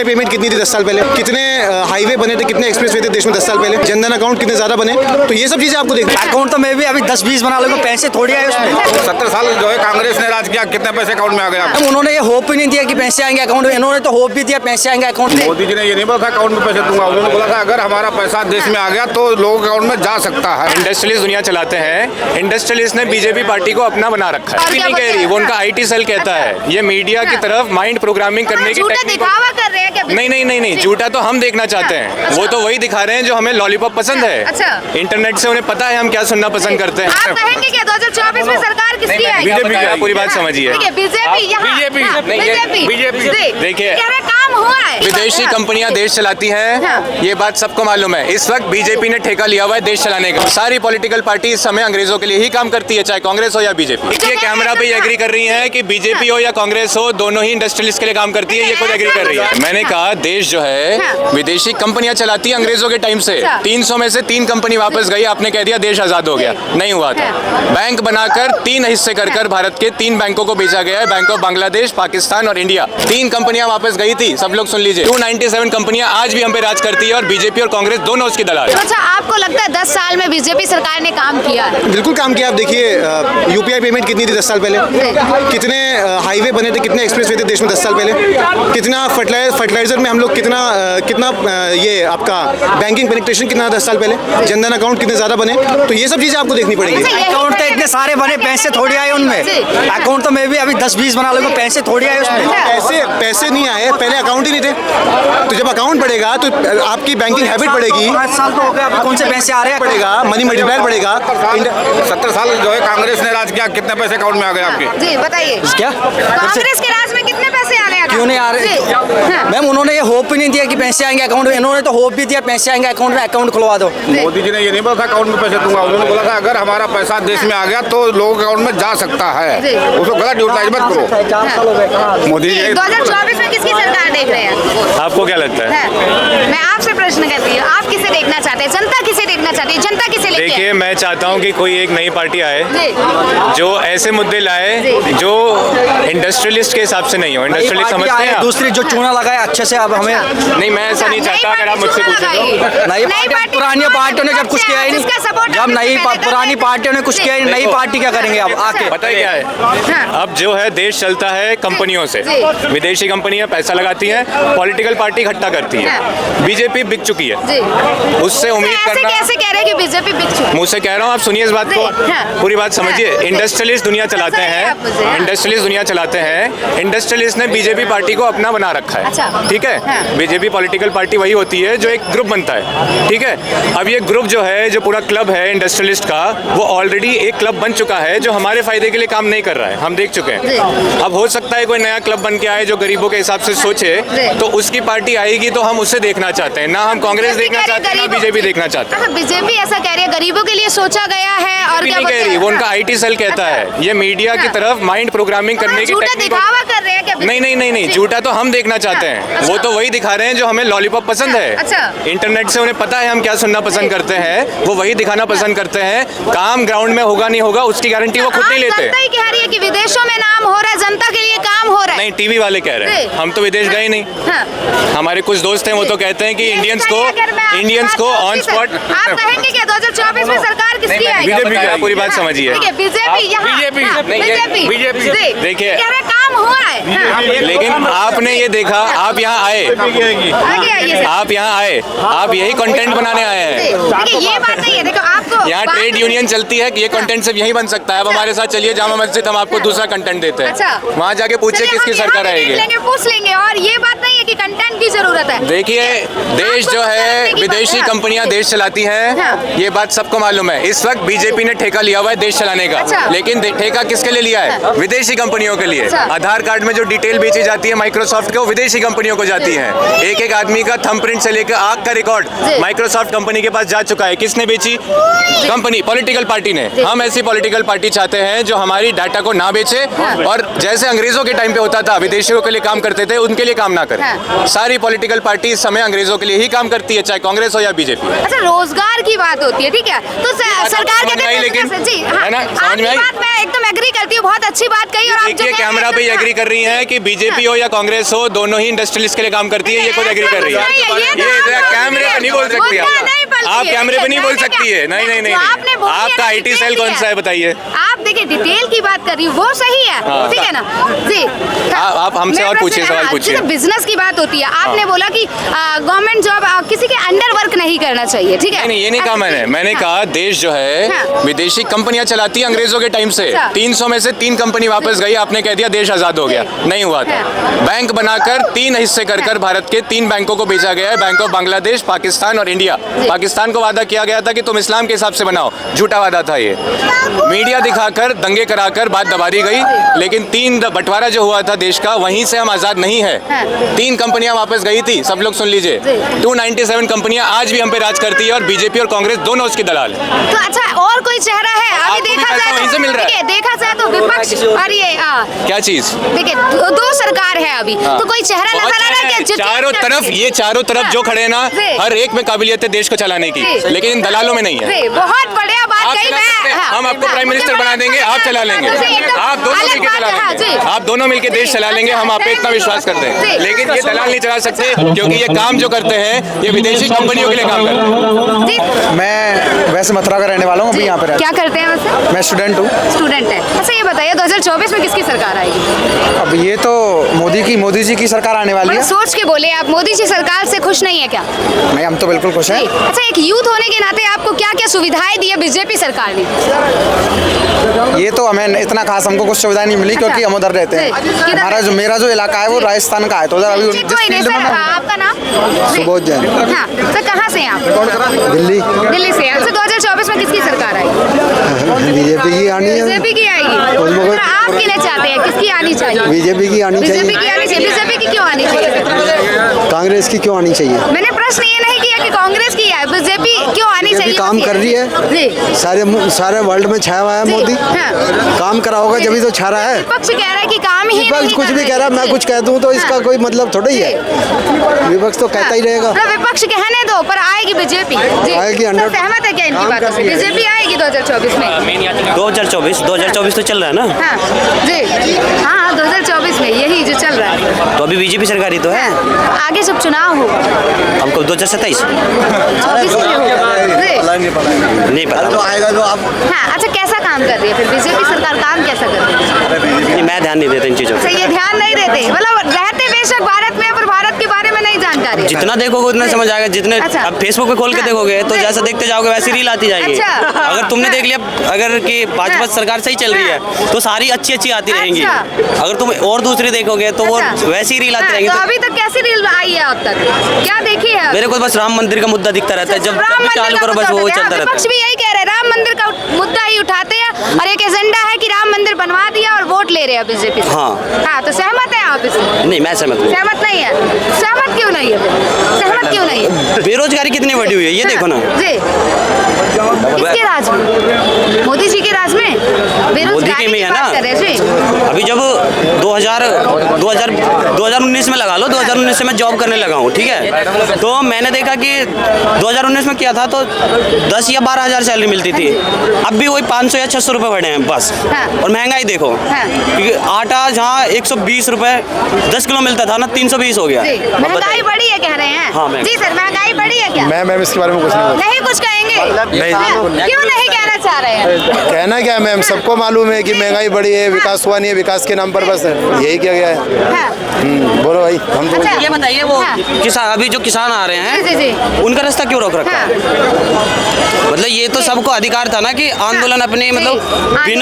UPI payment कितनी थी 10 साल पहले, कितने हाईवे बने थे, कितने एक्सप्रेस वे थे देश में 10 साल पहले, जनधन अकाउंट कितने ज्यादा बने, तो ये सब चीजें आपको देखना। अकाउंट तो मैं भी अभी 10-20 बना लूंगा, पैसे थोड़ी आए उसमें। 70 साल जो है कांग्रेस ने राज किया, कितने पैसे अकाउंट में आ गए? उन्होंने ये होप ही नहीं दिया कि पैसे आएंगे अकाउंट में, इन्होंने तो होप भी दिया पैसे आएंगे अकाउंट में। मोदी जी ने ये नहीं बोला था अकाउंट में पैसे दूंगा, उन्होंने बोला था अगर हमारा पैसा देश में आ गया तो लोगों के अकाउंट में जा सकता है। इंडस्ट्रियलिस्ट दुनिया चलाते हैं, इंडस्ट्रियलिस्ट ने बीजेपी पार्टी को अपना बना रखा है। नहीं कह रही, वो उनका आईटी सेल कहता है, ये मीडिया की तरफ माइंड प्रोग्रामिंग करने की दिखावा कर रहे हैं क्या? नहीं, झूठा तो हम देखना चाहते हैं, वो तो वही दिखा रहे हैं जो हमें लॉलीपॉप पसंद है। अच्छा। इंटरनेट से उन्हें पता है हम क्या सुनना पसंद करते हैं। आप कहेंगे क्या 2024 में सरकार किसकी आएगी? बीजेपी की, पूरी बात समझिए। बीजेपी देखिए, काम हुआ है। विदेशी कंपनियां देश चलाती हैं, ये बात सबको मालूम है। इस वक्त बीजेपी ने ठेका लिया हुआ है देश चलाने का। सारी पॉलिटिकल पार्टी इस समय अंग्रेजों के लिए ही काम करती है, चाहे कांग्रेस हो या बीजेपी। ये कैमरा पे एग्री कर रही है कि बीजेपी हो या कांग्रेस हो, दोनों ही इंडस्ट्रियलिस्ट के लिए काम करती है, ये खुद एग्री कर रही है। मैंने कहा देश जो है विदेशी कंपनियां चलाती है अंग्रेजों के टाइम से। 300 में से 3 कंपनी वापस गई, आपने कह दिया देश आजाद हो गया, नहीं हुआ था। बैंक बनाकर 3 हिस्से कर भारत के 3 बैंकों को बेचा गया है, बैंक ऑफ बांग्लादेश, पाकिस्तान और इंडिया। 3 कंपनियां वापस गई थी, सब लोग सुन लीजिए। 297 कंपनियां आज भी हम पे राज करती है और बीजेपी और कांग्रेस दोनों उसकी दलाल है। अच्छा, आपको लगता है 10 साल में बीजेपी सरकार ने काम किया है? बिल्कुल काम किया। आप देखिए यूपीआई पेमेंट कितनी थी 10 साल पहले, कितने हाईवे बने थे, कितने एक्सप्रेस वे थे देश में 10 साल पहले, कितना फर्टिलाइजर में हम लोग कितना ये आपका बैंकिंग पेनिट्रेशन कितना 10 साल पहले, जनधन अकाउंट कितने ज्यादा बने, तो ये सब चीजें आपको देखनी पड़ेगी। अकाउंट तो इतने सारे बने, पैसे थोड़ी आए उनमें। अकाउंट तो मैं भी अभी 10-20 बना लूंगा, पैसे थोड़ी आए उसमें। पैसे नहीं आए, पहले अकाउंट ही नहीं थे, तो जब अकाउंट बढ़ेगा तो आपकी बैंकिंग हैबिट बढ़ेगी। 5 साल तो हो गया, कौन से पैसे आ रहे हैं? बढ़ेगा, मनी मल्टीप्लायर बढ़ेगा। 70 साल जो है कांग्रेस ने राज किया, कितने पैसे अकाउंट में आ गए आपके? जी बताइए, क्या कांग्रेस के राज में कितने पैसे आ रहे हैं? क्यों नहीं आ रहे? मैम उन्होंने ये होप ही नहीं दिया कि पैसे आएंगे अकाउंट में, इन्होंने तो होप भी दिया पैसे आएंगे अकाउंट में, अकाउंट खुलवा दो। मोदी जी ने ये नहीं बोला था अकाउंट में पैसे दूंगा, उन्होंने बोला था अगर हमारा पैसा देश में आ गया तो लोगों के अकाउंट में जा सकता है। उसको गलत यूटिलाइज मत करो। मोदी जी 2024 में किसकी सरकार देख रहे हैं? आपको क्या लगता है? मैं आपसे प्रश्न करती हूँ, आप किसे देखना चाहते हैं? जनता किसे देखना चाहती है? जनता किसे लेके? देखिए, मैं चाहता हूँ कि कोई एक नई पार्टी आए जो ऐसे मुद्दे लाए जो इंडस्ट्रियलिस्ट के हिसाब से नहीं हो। इंडस्ट्रियलिस्ट समझते हैं दूसरी जो चूना लगाए अच्छे से, अब हमें नहीं, मैं ऐसा नहीं चाहता। अगर आप मुझसे पूछे तो नई पुरानी पार्टियों ने जब कुछ किया ही नहीं, जब नई पुरानी पार्टियों ने कुछ किया ही, नई पार्टी क्या करेंगे अब आके? पता है क्या है, अब जो है देश चलता है कंपनियों से। विदेशी कंपनियां पैसा लगाती हैं, पॉलिटिकल पार्टी इकट्ठा करती है। बीजेपी बिक चुकी है, उससे उम्मीद करना। कैसे कह रहे हैं कि बीजेपी बिक चुकी है? मुझसे कह रहा हूँ, आप सुनिए इस बात को, पूरी बात समझिए। इंडस्ट्रियलिस्ट दुनिया चलाते हैं, इंडस्ट्रियलिस्ट दुनिया चलाते हैं, इंडस्ट्रियलिस्ट ने बीजेपी पार्टी को अपना बना रखा है, ठीक है। बीजेपी पॉलिटिकल पार्टी वही होती है जो एक ग्रुप बनता है, ठीक है। अब ये ग्रुप जो है, जो पूरा क्लब है इंडस्ट्रियलिस्ट का, वो ऑलरेडी एक क्लब बन चुका है जो हमारे फायदे के लिए काम नहीं कर रहा है, हम देख चुके हैं। अब हो सकता है कोई नया क्लब बन के आए जो गरीबों के हिसाब से सोचे, तो उसकी पार्टी आएगी तो हम उसे देखना चाहते हैं। ना हम कांग्रेस देखना चाहते हैं, ना बीजेपी देखना चाहते हैं। बीजेपी ऐसा कह रही है गरीबों के लिए सोचा गया है, और क्या नहीं कह रही, वो उनका आईटी सेल कहता है, ये मीडिया की तरफ माइंड प्रोग्रामिंग करने की दिखावा कर रहे हैं क्या? नहीं, झूठा तो हम देखना चाहते हैं, वो तो वही दिखा रहे हैं जो हमें लॉलीपॉप पसंद है। अच्छा। इंटरनेट से उन्हें पता है हम क्या सुनना पसंद करते हैं, वो वही दिखाना पसंद करते हैं। काम ग्राउंड में होगा नहीं होगा उसकी गारंटी वो खुद नहीं लेते। जनता ही कह रही है कि विदेशों में नाम हो रहा है, जनता के लिए काम हो रहा है। नहीं, टीवी वाले कह रहे हैं, हम तो विदेश गए नहीं। हमारे कुछ दोस्त हैं, वो तो कहते हैं कि इंडियंस को ऑन स्पॉट। आप कहेंगे क्या 2024 में सरकार किसकी आएगी? बीजेपी की, पूरी बात समझिए। बीजेपी देखिए, काम हुआ है, लेकिन आपने ये देखा, आप यहाँ आए, आप यहाँ आए, आप यही कंटेंट बनाने आए हैं। ये बात नहीं है, देखो आपको यहाँ ट्रेड यूनियन चलती है कि ये कंटेंट सिर्फ यहीं बन सकता है। अब हमारे साथ चलिए जामा मस्जिद, हम आपको दूसरा कंटेंट देते हैं। अच्छा। वहाँ जाके पूछिए किसकी सरकार आएगी, पूछ लेंगे। और ये बात नहीं है कि कंटेंट की जरूरत है। देखिए, देश जो है विदेशी कंपनियां देश चलाती हैं, ये बात सबको मालूम है। इस वक्त बीजेपी ने ठेका लिया हुआ है देश चलाने का, लेकिन ठेका किसके लिए लिया है? विदेशी कंपनियों के लिए। आधार कार्ड में जो डिटेल बेची जाती है माइक्रोसॉफ्ट के, वो विदेशी कंपनियों को जाती है। एक आदमी का थंबप्रिंट से लेकर आंख का रिकॉर्ड माइक्रोसॉफ्ट कंपनी के पास जा चुका है। किसने बेची? कंपनी, पॉलिटिकल पार्टी ने। हम ऐसी पॉलिटिकल पार्टी चाहते हैं जो हमारी डाटा को ना बेचे, और जैसे अंग्रेजों के टाइम पे होता था विदेशियों के लिए काम करते थे, उनके लिए काम ना करे। सारी पॉलिटिकल पार्टी इस समय अंग्रेजों के लिए ही काम करती है, चाहे कांग्रेस हो या बीजेपी। अच्छा, रोजगार की बात होती है, ठीक है, तो सरकार समझ में आई, लेकिन जी हाँ, है ना, समझ में आई? आपकी बात मैं एकदम एग्री करती हूँ, बहुत अच्छी बात कही। और आप जो देखिए, कह रहे हैं कैमरा पे ये एकदम एग्री कर रही हैं कि बीजेपी हो या कांग्रेस हो, दोनों ही इंडस्ट्रियलिस्ट के लिए काम करती है, ये खुद एग्री कर रही है। ये कैमरे पे नहीं बोल सकती आप कैमरे पे नहीं बोल सकती है। नहीं नहीं नहीं, आपका IT सेल कौन सा है बताइए। आप देखिए, डिटेल की बात कर रही हूँ, वो सही है, ठीक है ना जी। आप हमसे और पूछिए, सवाल पूछिए। बिजनेस की बात होती है, आपने बोला कि गवर्नमेंट जॉब किसी के अंडर वर्क नहीं करना चाहिए, ठीक है। नहीं, ये नहीं कहा मैंने कहा देश जो है विदेशी कंपनियां चलाती है अंग्रेजों के टाइम से। 300 में से 3 कंपनी वापस गई, आपने कह दिया देश आजाद हो गया, नहीं हुआ था। बैंक बनाकर 3 हिस्से कर भारत के 3 बैंकों को बेचा गया है, बैंक ऑफ बांग्लादेश, पाकिस्तान और इंडिया। पाकिस्तान को वादा किया गया था कि तुम इस्लाम के हिसाब से बनाओ, झूठा वादा था ये। मीडिया दिखाकर, दंगे कराकर बात दबा दी गई, लेकिन 3 बंटवारा जो हुआ था देश का, वहीं से हम आजाद नहीं है। 3 कंपनियां वापस गई थी, सब लोग सुन लीजिए। 297 कंपनियां आज भी हम पे राज करती है और बीजेपी और कांग्रेस दोनों उसकी दलाल है। तो अच्छा, और कोई चेहरा है अभी आपको भी देखा पैसा जाए वहीं से मिल रहा है। देखिए, देखा जाए तो विपक्ष और ये क्या चीज, देखिए, 2 सरकार है अभी, तो कोई चेहरा बहुत नजर आ रहा है है। क्या? चारों तरफ, ये चारों तरफ जो खड़े हैं ना, हर एक में काबिलियत है देश को चलाने की, लेकिन इन दलालों में नहीं है। बहुत बढ़िया बात आप कही। चला सकते हैं, हम आपको प्राइम मिनिस्टर बना देंगे, आप चला लेंगे, आप दोनों मिलकर चला लेंगे, आप दोनों मिलकर देश चला लेंगे, हम आप पे इतना विश्वास करते हैं। लेकिन ये दलाल नहीं चला सकते, क्योंकि ये काम जो करते हैं ये विदेशी कंपनियों के लिए काम करते हैं। मैं वैसे मथुरा का रहने वाला हूँ, अभी यहाँ पे क्या करते हैं वैसे? मैं स्टूडेंट हूँ। स्टूडेंट है। अच्छा, ये बताइए 2024 में किसकी सरकार आएगी? अब ये तो मोदी जी की सरकार आने वाली है। सोच के बोले आप, मोदी जी सरकार से खुश नहीं है क्या? नहीं, हम तो बिल्कुल खुश हैं। अच्छा, एक यूथ होने के नाते आपको क्या क्या सुविधाएं दी है बीजेपी सरकार ने? ये तो हमें इतना खास हमको कुछ सुविधा नहीं मिली, क्योंकि हम उधर रहते हैं। मेरा जो इलाका है वो राजस्थान का है, तो उधर अभी कोई नहीं सर, आपका नाम? सुबोध जैन। हाँ, सर कहाँ से हैं आप? दिल्ली। दिल्ली से। अच्छा, 2024 में किसकी सरकार आएगी? बीजेपी की आनी है। बीजेपी की आएगी। और आप किन्हें चाहते हैं, किसकी आनी चाहिए? बीजेपी की आनी चाहिए। बीजेपी की आनी चाहिए। बीजेपी की क्यों आनी चाहिए? कांग्रेस की क्यों आनी चाहिए? मैंने प्रश्न ये नहीं किया कि कांग्रेस की है, बीजेपी क्यों आनी चाहिए? काम कर रही है जी, सारे वर्ल्ड में छाया हुआ है मोदी। काम करा होगा जब ही तो छा रहा है। विपक्ष कह रहा है कि काम ही नहीं कुछ भी कह रहा है, मैं कुछ कह दूं तो इसका कोई मतलब थोड़ा ही है। विपक्ष तो कहता ही रहेगा। विपक्ष कहने दो, पर आएगी बीजेपी। आएगी, सर, सहमत है क्या इनकी बातों से? बीजेपी आएगी 2024 में? 2024 तो चल रहा है ना। हाँ जी, हाँ 2024 में यही जो चल रहा है, तो अभी बीजेपी सरकार ही तो है। आगे जब चुनाव हो हमको 2027 नहीं पता। तो आएगा तो आप। हाँ, अच्छा, कैसा काम कर रही है फिर बीजेपी सरकार? काम कैसा कर रही है? नहीं, मैं ध्यान नहीं देता इन चीज़ों अच्छा, ये ध्यान नहीं देते, मतलब रहते बेशक भारत में, पर भारत के बारे में नहीं जानकारी है। जितना देखोगे उतना समझ आएगा। जितने अच्छा। अब फेसबुक पे खोल के देखोगे तो जैसा देखते जाओगे वैसी रील आती जाएगी। अच्छा। अगर तुमने देख लिया अगर कि भाजपा सरकार सही चल रही है तो सारी अच्छी आती रहेंगी। अच्छा। अगर तुम और दूसरी देखोगे तो वो अच्छा। वैसी रील आती हाँ, रहेंगी। तो अभी तक कैसी रील आई है अब तक? क्या देखी है? मेरे को बस राम मंदिर का मुद्दा दिखता रहता है, जब राम चालू मंदिर करो का बस वो मुद्दा चलता उठाते हैं। रहता विपक्ष है। भी यही कह रहे हैं, राम मंदिर का मुद्दा ही उठाते हैं और एक एजेंडा है कि राम मंदिर बनवा दिया और वोट ले रहे हैं बीजेपी से। हाँ, तो सहमत है आप इससे? नहीं, मैं सहमत नहीं। सहमत नहीं है? सहमत क्यों नहीं है फिर? सहमत क्यों नहीं है? बेरोजगारी कितनी बढ़ी हुई है ये देखो ना। जी, किसके राज में? मोदी जी के राज में मोदी बेरोजगारी के में की है बात ना। कर रहे हैं जी। अभी जब 2019 में लगा लो, 2019 से मैं जॉब करने लगा हूँ, ठीक है। तो मैंने देखा कि 2019 में किया था तो 10 या 12 हज़ार सैलरी मिलती थी। अब भी वही 500 या 600 रुपये बढ़े हैं बस। हाँ। और महंगाई देखो, हाँ। क्योंकि आटा जहाँ 120 रुपये 10 किलो मिलता था ना, 320 हो गया। जी, अब महंगाई बताइए। बढ़ी है कह रहे हैं। हाँ, महंगाई। जी सर, महंगाई बढ़ी है क्या? मैम इसके बारे में कुछ नहीं कुछ कहेंगे? नहीं। हाँ, क्यों नहीं कहना चाह रहे हैं? कहना क्या है मैम, सबको मालूम है कि महंगाई बढ़ी है, विकास हुआ नहीं है, विकास के नाम पर बस यही किया गया है। हाँ। बोलो भाई, हम तो अच्छा। ये बताइए वो हाँ। किसान, अभी जो किसान आ रहे हैं जी, जी। उनका रास्ता क्यों रोक रखा है? मतलब ये तो सबको अधिकार था ना कि आंदोलन अपने मतलब जी। बिना